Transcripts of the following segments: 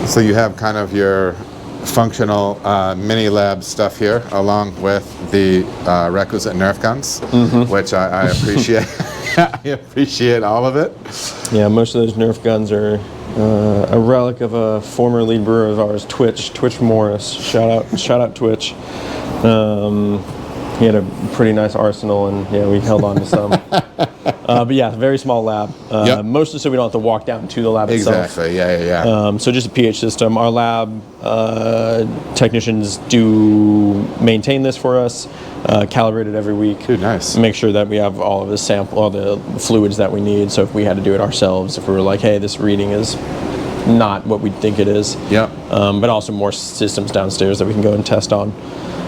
So you have kind of your functional mini lab stuff here, along with the requisite Nerf guns, which I appreciate. I appreciate all of it. Yeah, most of those Nerf guns are a relic of a former lead brewer of ours, Twitch Morris. Shout out Twitch. He had a pretty nice arsenal, and yeah, we held on to some. But yeah, very small lab. Mostly so we don't have to walk down to the lab itself. Exactly. Yeah. So just a pH system. Our lab technicians do maintain this for us, calibrate it every week. Dude, nice. Make sure that we have all of the sample, all the fluids that we need. So if we had to do it ourselves, if we were like, hey, this reading is not what we think it is. Yep. But also more systems downstairs that we can go and test on.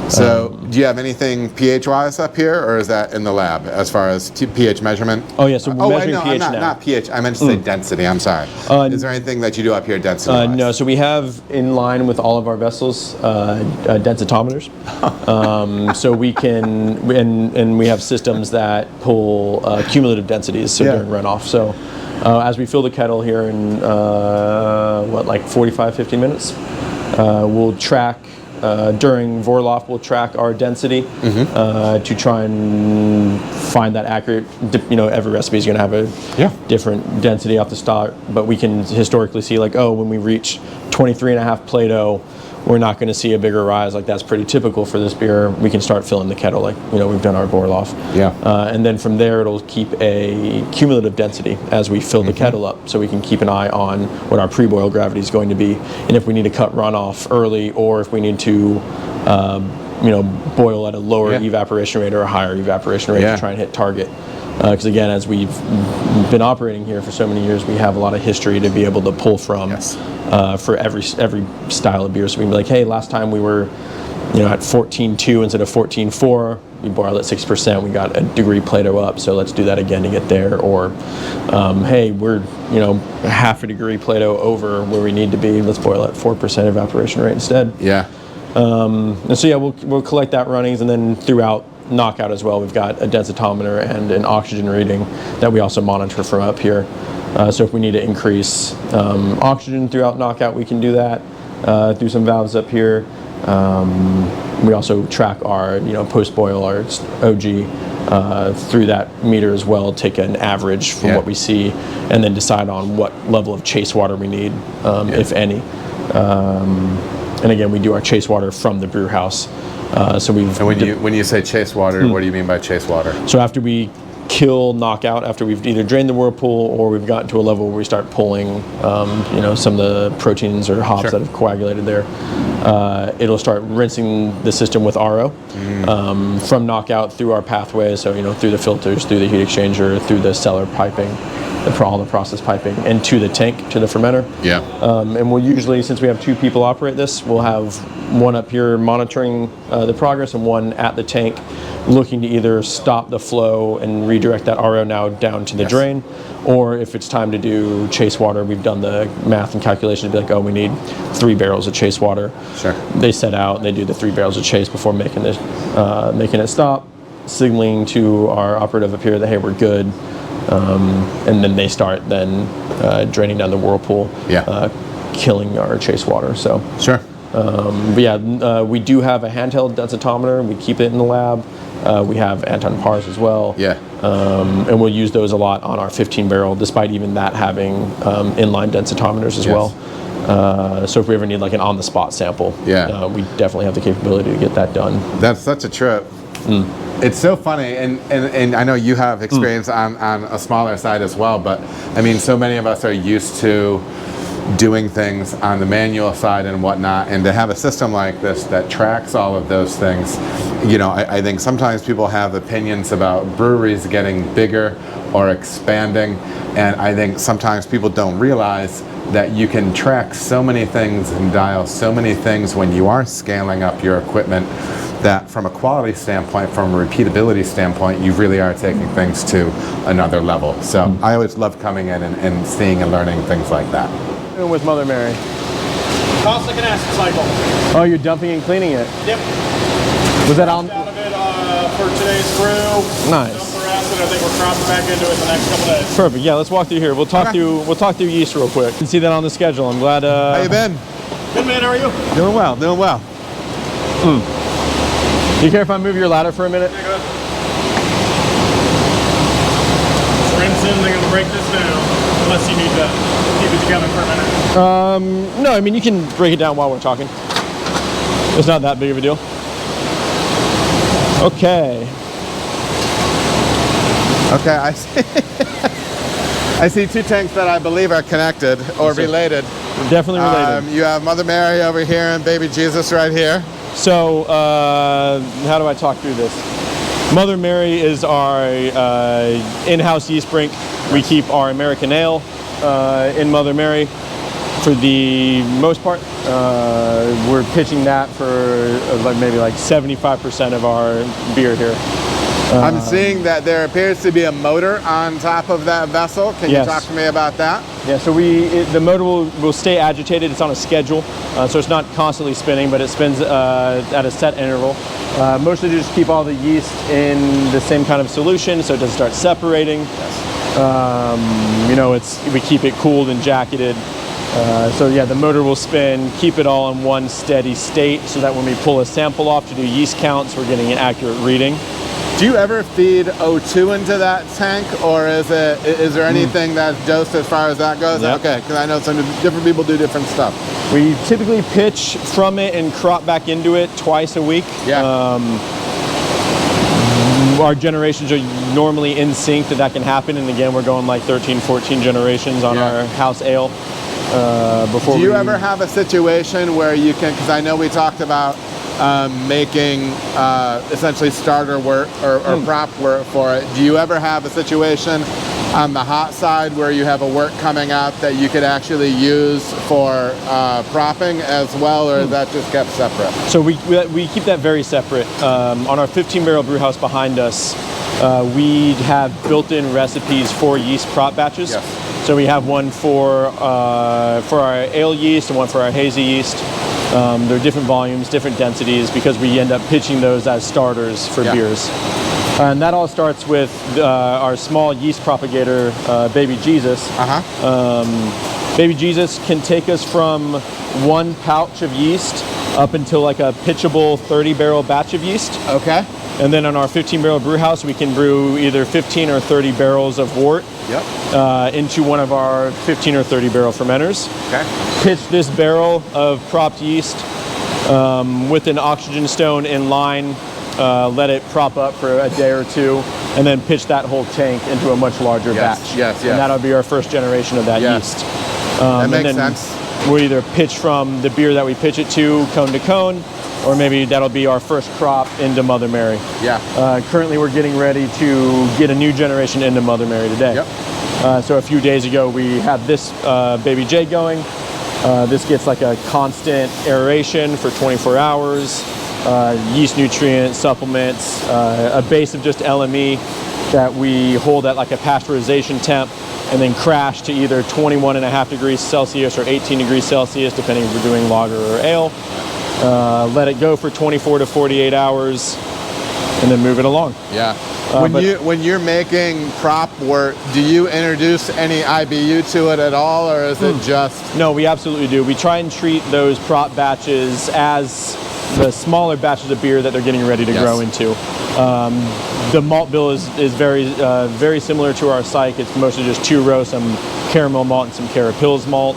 So, do you have anything pH-wise up here, or is that in the lab as far as pH measurement? Oh yeah, so we're measuring pH now. Not pH. I meant to say density. I'm sorry. Is there anything that you do up here density-wise? No. So we have, in line with all of our vessels, densitometers. So we can, and we have systems that pull cumulative densities. So during runoff. So as we fill the kettle here in like 45, 50 minutes, we'll track. During Vorloff, we'll track our density to try and find that accurate. Every recipe is going to have a different density off the start, but we can historically see like, oh, when we reach 23.5 Plato, we're not going to see a bigger rise. Like that's pretty typical for this beer. We can start filling the kettle like we've done our Vorloff. And then from there it'll keep a cumulative density as we fill the kettle up, so we can keep an eye on what our pre-boil gravity is going to be, and if we need to cut runoff early, or if we need to boil at a lower evaporation rate or a higher evaporation rate to try and hit target. Because again, as we've been operating here for so many years, we have a lot of history to be able to pull from for every style of beer. So we can be like, hey, last time we were at 14.2 instead of 14.4, we boiled at 6%, we got a degree Plato up, so let's do that again to get there. Or hey, we're half a degree Plato over where we need to be, let's boil at 4% evaporation rate instead. And so we'll collect that runnings, and then throughout knockout as well, we've got a densitometer and an oxygen reading that we also monitor from up here. So if we need to increase oxygen throughout knockout, we can do that through some valves up here. We also track our post-boil, our OG through that meter as well, take an average from what we see, and then decide on what level of chase water we need, if any. And again, we do our chase water from the brew house. So we've. And when you say chase water, what do you mean by chase water? So after we kill knockout, after we've either drained the whirlpool or we've gotten to a level where we start pulling, some of the proteins or hops that have coagulated there, it'll start rinsing the system with RO from knockout through our pathways. So through the filters, through the heat exchanger, through the cellar piping, all the process piping, and to the tank, to the fermenter. And we'll usually, since we have 2 people operate this, we'll have one up here monitoring the progress and one at the tank looking to either stop the flow and redirect that RO now down to the drain, or if it's time to do chase water, we've done the math and calculation to be like, oh, we need 3 barrels of chase water. They set out and they do the 3 barrels of chase before making it stop, signaling to our operative up here that, hey, we're good. And then they start draining down the whirlpool, killing our chase water. So but we do have a handheld densitometer. We keep it in the lab. We have Anton Pars as well. And we'll use those a lot on our 15 barrel, despite even that having inline densitometers as well. So if we ever need like an on-the-spot sample, we definitely have the capability to get that done. That's such a trip. It's so funny, and I know you have experience on a smaller side as well, but I mean, so many of us are used to doing things on the manual side and whatnot, and to have a system like this that tracks all of those things, I think sometimes people have opinions about breweries getting bigger or expanding, and I think sometimes people don't realize that you can track so many things and dial so many things when you are scaling up your equipment, that from a quality standpoint, from a repeatability standpoint, you really are taking things to another level. So I always love coming in and seeing and learning things like that. With Mother Mary. Caustic and acid cycle. Oh, you're dumping and cleaning it? Yep. Was that on? Out of it for today's brew. Nice. Dump the rest, and I think we're cropping back into it the next couple days. Perfect. Yeah, let's walk through here. We'll talk through yeast real quick. You can see that on the schedule. I'm glad. How you been? Good man, how are you? Doing well, doing well. Do you care if I move your ladder for a minute? Yeah, go ahead. Just rinse in, they're gonna break this down. Unless you need to keep it together for a minute. No, I mean, you can break it down while we're talking. It's not that big of a deal. Okay. Okay, I see. I see 2 tanks that I believe are connected or related. Definitely related. You have Mother Mary over here and Baby Jesus right here. So, how do I talk through this? Mother Mary is our in-house yeast brink. We keep our American ale in Mother Mary. For the most part, we're pitching that for maybe like 75% of our beer here. I'm seeing that there appears to be a motor on top of that vessel. Can you talk to me about that? Yeah, so the motor will stay agitated. It's on a schedule, so it's not constantly spinning, but it spins at a set interval. Mostly to just keep all the yeast in the same kind of solution, so it doesn't start separating. You know, we keep it cooled and jacketed. So yeah, the motor will spin, keep it all in one steady state, so that when we pull a sample off to do yeast counts, we're getting an accurate reading. Do you ever feed O2 into that tank, or is there anything that's dosed as far as that goes? Yep. Okay, because I know some different people do different stuff. We typically pitch from it and crop back into it twice a week. Yeah. Our generations are normally in sync that can happen, and again, we're going like 13, 14 generations on our house ale. Before do you ever have a situation where you can, because I know we talked about making essentially starter wort or prop wort for it. Do you ever have a situation on the hot side where you have a wort coming out that you could actually use for propping as well, or is that just kept separate? So we keep that very separate. On our 15-barrel brew house behind us, we have built-in recipes for yeast prop batches. Yes. So we have one for our ale yeast and one for our hazy yeast. They're different volumes, different densities, because we end up pitching those as starters for beers. And that all starts with our small yeast propagator, Baby Jesus. Baby Jesus can take us from 1 pouch of yeast up until like a pitchable 30-barrel batch of yeast. Okay. And then on our 15-barrel brew house, we can brew either 15 or 30 barrels of wort into one of our 15 or 30-barrel fermenters. Okay. Pitch this barrel of propped yeast with an oxygen stone in line, let it prop up for a day or two, and then pitch that whole tank into a much larger batch. Yes. And that'll be our first generation of that yeast. That makes sense. We'll either pitch from the beer that we pitch it to cone, or maybe that'll be our first crop into Mother Mary. Yeah. Currently, we're getting ready to get a new generation into Mother Mary today. Yep. So a few days ago, we had this Baby J going. This gets like a constant aeration for 24 hours, yeast nutrient supplements, a base of just LME that we hold at like a pasteurization temp, and then crash to either 21.5 degrees Celsius or 18 degrees Celsius, depending if we're doing lager or ale. Let it go for 24 to 48 hours, and then move it along. Yeah. When you're making prop wort, do you introduce any IBU to it at all, or is it just? No, we absolutely do. We try and treat those prop batches as the smaller batches of beer that they're getting ready to grow into. The malt bill is very similar to our Psych. It's mostly just 2 row, some caramel malt and some Carapils malt.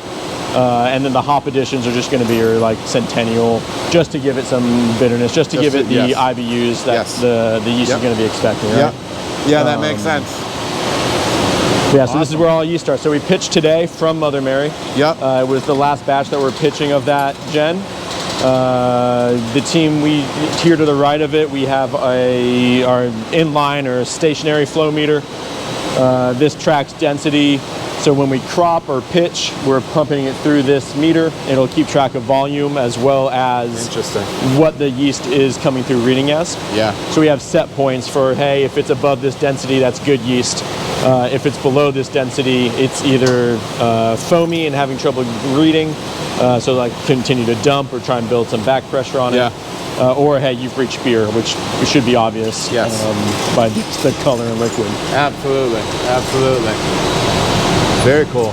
And then the hop additions are just going to be like Centennial, just to give it some bitterness, just to give it the IBUs that the yeast is going to be expecting. Right? Yeah, that makes sense. Yeah, so this is where all yeast starts. So we pitched today from Mother Mary. Yep. It was the last batch that we're pitching of that gen. The team here to the right of it, we have our inline or stationary flow meter. This tracks density. So when we crop or pitch, we're pumping it through this meter. It'll keep track of volume as well as what the yeast is coming through reading as. Yeah. So we have set points for, hey, if it's above this density, that's good yeast. If it's below this density, it's either foamy and having trouble reading, so like continue to dump or try and build some back pressure on it. Or hey, you've reached beer, which should be obvious by just the color and liquid. Absolutely. Very cool.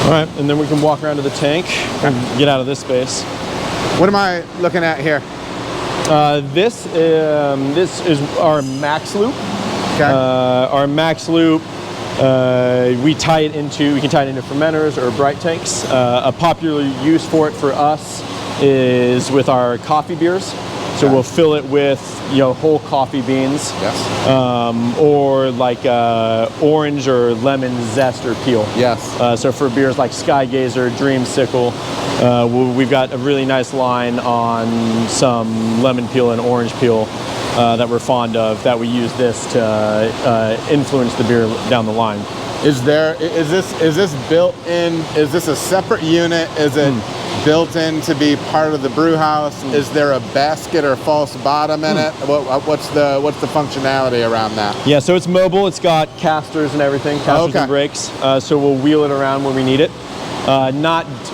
All right, and then we can walk around to the tank and get out of this space. What am I looking at here? This is our max loop. Okay. Our max loop, we can tie it into fermenters or bright tanks. A popular use for it for us is with our coffee beers. So we'll fill it with whole coffee beans, Yes. or like orange or lemon zest or peel. Yes. So for beers like Skygazer, Dreamsicle, we've got a really nice line on some lemon peel and orange peel that we're fond of, that we use this to influence the beer down the line. Is this built in? Is this a separate unit? Is it built in to be part of the brew house? Is there a basket or false bottom in it? What's the functionality around that? Yeah, so it's mobile. It's got casters and everything, casters and brakes. So we'll wheel it around when we need it.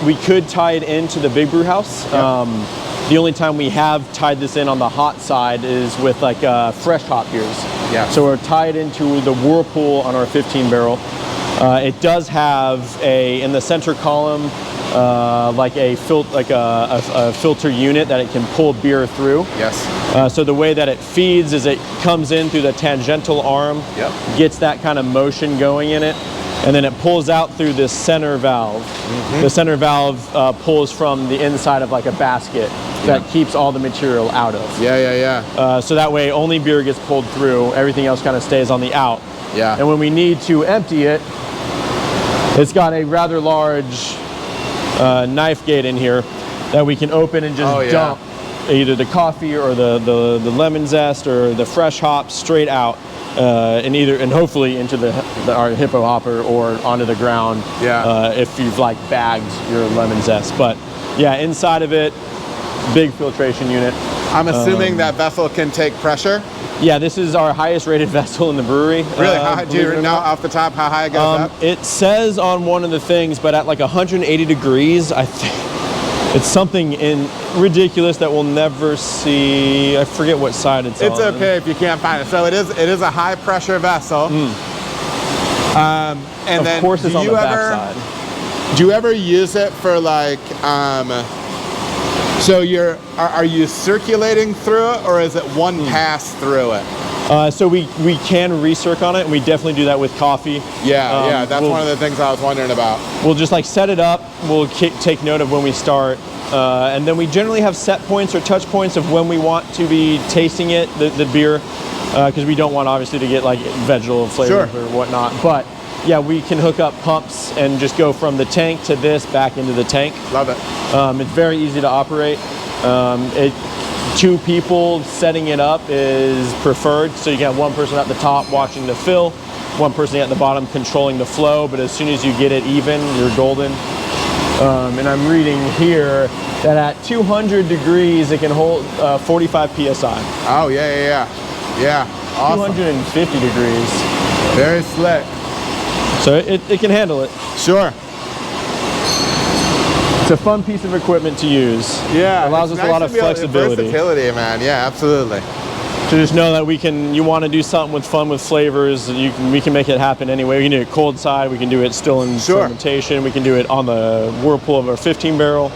We could tie it into the big brew house. Yep. The only time we have tied this in on the hot side is with like fresh hop beers. Yeah. So we're tied into the whirlpool on our 15 barrel. It does have in the center column, like a filter unit that it can pull beer through. Yes. So the way that it feeds is it comes in through the tangential arm, Yep. gets that kind of motion going in it, and then it pulls out through this center valve. Mm-hmm. The center valve pulls from the inside of like a basket that keeps all the material out of. Yeah. So that way only beer gets pulled through, everything else kind of stays on the out. Yeah. And when we need to empty it, it's got a rather large knife gate in here that we can open and just dump either the coffee or the lemon zest or the fresh hops straight out, and hopefully into our hippo hopper or onto the ground. Yeah. If you've like bagged your lemon zest. But yeah, inside of it, big filtration unit. I'm assuming that vessel can take pressure. Yeah, this is our highest rated vessel in the brewery. Really? Do you know off the top how high it goes up? It says on one of the things, but at like 180 degrees, I think it's something ridiculous that we'll never see. I forget what side it's on. It's okay if you can't find it. So it is a high pressure vessel. And Of course it's on the back side. Do you ever use it for like, so are you circulating through it, or is it one pass through it? So we can recirc on it, and we definitely do that with coffee. Yeah, that's one of the things I was wondering about. We'll just like set it up, we'll take note of when we start, and then we generally have set points or touch points of when we want to be tasting it, the beer, because we don't want obviously to get like vegetal flavors or whatnot. But yeah, we can hook up pumps and just go from the tank to this back into the tank. Love it. It's very easy to operate. 2 people setting it up is preferred, so you can have one person at the top watching the fill, one person at the bottom controlling the flow, but as soon as you get it even, you're golden. And I'm reading here that at 200 degrees it can hold 45 psi. Oh, yeah. Awesome. 250 degrees. Very slick. So it can handle it. Sure. It's a fun piece of equipment to use. Yeah. It allows us a lot of flexibility. Versatility, man. Yeah, absolutely. To just know that you want to do something with fun with flavors, we can make it happen anyway. We can do it cold side, we can do it still in fermentation, we can do it on the whirlpool of our 15 barrel.